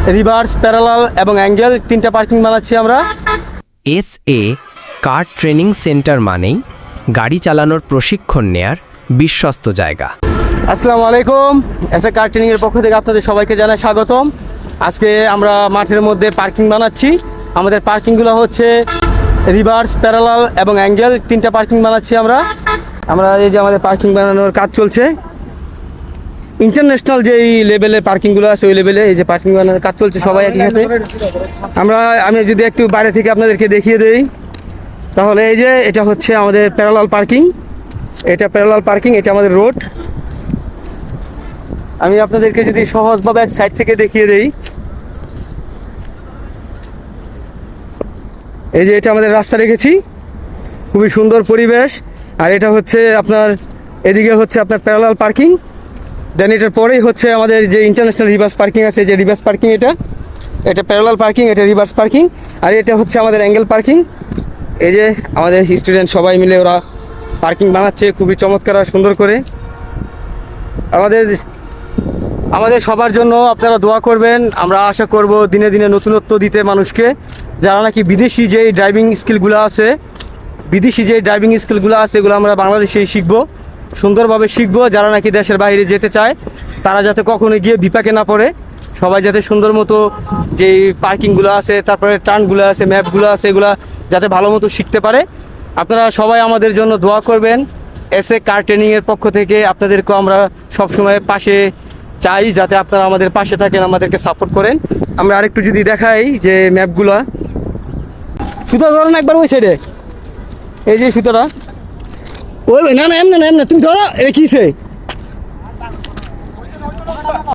Reverse, parallel এবং angle তিনটা parking বানাচ্ছি আমরা। SA কার ট্রেনিং সেন্টার মানেই গাড়ি চালানোর প্রশিক্ষণ নেয়ার বিশ্বস্ত জায়গা। আসসালামু আলাইকুম। SA কার ট্রেনিংয়ের পক্ষ থেকে আপনাদের সবাইকে জানাই স্বাগতম। আজকে আমরা মাঠের মধ্যে পার্কিং বানাচ্ছি। আমাদের পার্কিংগুলো হচ্ছে রিভার্স, প্যারালাল এবং অ্যাঙ্গেল তিনটা পার্কিং বানাচ্ছি আমরা। এই যে আমাদের পার্কিং বানানোর কাজ চলছে। ইন্টারন্যাশনাল যেই লেভেলে পার্কিংগুলো আছে ওই লেভেলে এই যে পার্কিং বানানোর কাজ চলছে সবাই একই সাথে। আমি যদি একটু বাইরে থেকে আপনাদেরকে দেখিয়ে দেই, তাহলে এই যে এটা হচ্ছে আমাদের প্যারালাল পার্কিং, এটা প্যারালাল পার্কিং, এটা আমাদের রোড। আমি আপনাদেরকে যদি সহজভাবে এক সাইড থেকে দেখিয়ে দেই, এই যে এটা আমাদের রাস্তা রেখেছি, খুবই সুন্দর পরিবেশ। আর এটা হচ্ছে আপনার এদিকে হচ্ছে আপনার প্যারালাল পার্কিং, দেন এটার পরেই হচ্ছে আমাদের যে ইন্টারন্যাশনাল রিভার্স পার্কিং আছে, যে রিভার্স পার্কিং, এটা প্যারালাল পার্কিং, এটা রিভার্স পার্কিং, আর এটা হচ্ছে আমাদের অ্যাঙ্গেল পার্কিং। এই যে আমাদের স্টুডেন্ট সবাই মিলে ওরা পার্কিং বানাচ্ছে খুবই চমৎকার আর সুন্দর করে। আমাদের সবার জন্য আপনারা দোয়া করবেন। আমরা আশা করব দিনে দিনে নতুনত্ব দিতে মানুষকে, যারা নাকি বিদেশি যেই ড্রাইভিং স্কিলগুলো আছে এগুলো আমরা বাংলাদেশেই শিখবো, সুন্দরভাবে শিখবো। যারা নাকি দেশের বাইরে যেতে চায় তারা যাতে কখনো গিয়ে বিপাকে না পড়ে, সবাই যাতে সুন্দর মতো যেই পার্কিংগুলো আছে, তারপরে টার্নগুলো আছে, ম্যাপগুলো আছে, এগুলো যাতে ভালো মতো শিখতে পারে। আপনারা সবাই আমাদের জন্য দোয়া করবেন। SA কার ট্রেনিংয়ের পক্ষ থেকে আপনাদেরকেও আমরা সবসময় পাশে চাই, যাতে আপনারা আমাদের পাশে থাকেন, আমাদেরকে সাপোর্ট করেন। আমরা আরেকটু যদি দেখাই যে ম্যাপগুলো, সুতো ধরেন একবার ওই সাইডে, এই যে সুতোটা ওই না এমনি তুমি ধরো, এটা কিসে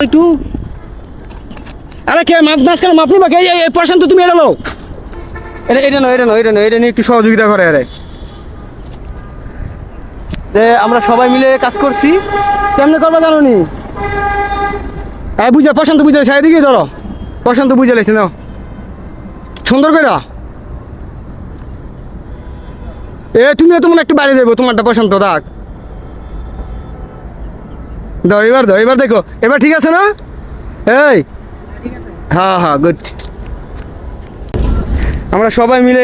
একটু আরে কে মাঝখানে মাপ নিবা কে? এই প্রশান্ত তুমি এটা লো, এটা নিয়ে একটু সহযোগিতা করে। আরে আমরা সবাই মিলে কাজ করছি, কেমনে করবা জানো নি? হ্যাঁ বুঝা, প্রশান্ত বুঝা সেদিকে ধরো, প্রশান্ত বুঝে লেছে না সুন্দর করে। তুমিও তো মনে একটু বাইরে যাবো, তোমারটা প্রশান্ত দাগ দাও, এবার দেখো, এবার ঠিক আছে না? এই হ্যাঁ গুড। আমরা সবাই মিলে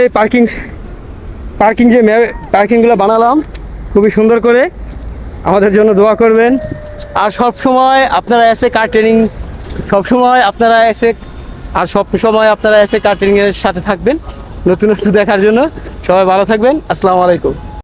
পার্কিংগুলো বানালাম খুবই সুন্দর করে। আমাদের জন্য দোয়া করবেন। আর সবসময় আপনারা SA কার ট্রেনিং সবসময় আপনারা SA কার ট্রেনিংয়ের সাথে থাকবেন নতুন দেখার জন্য। সবাই ভালো থাকবেন। আসসালামু আলাইকুম।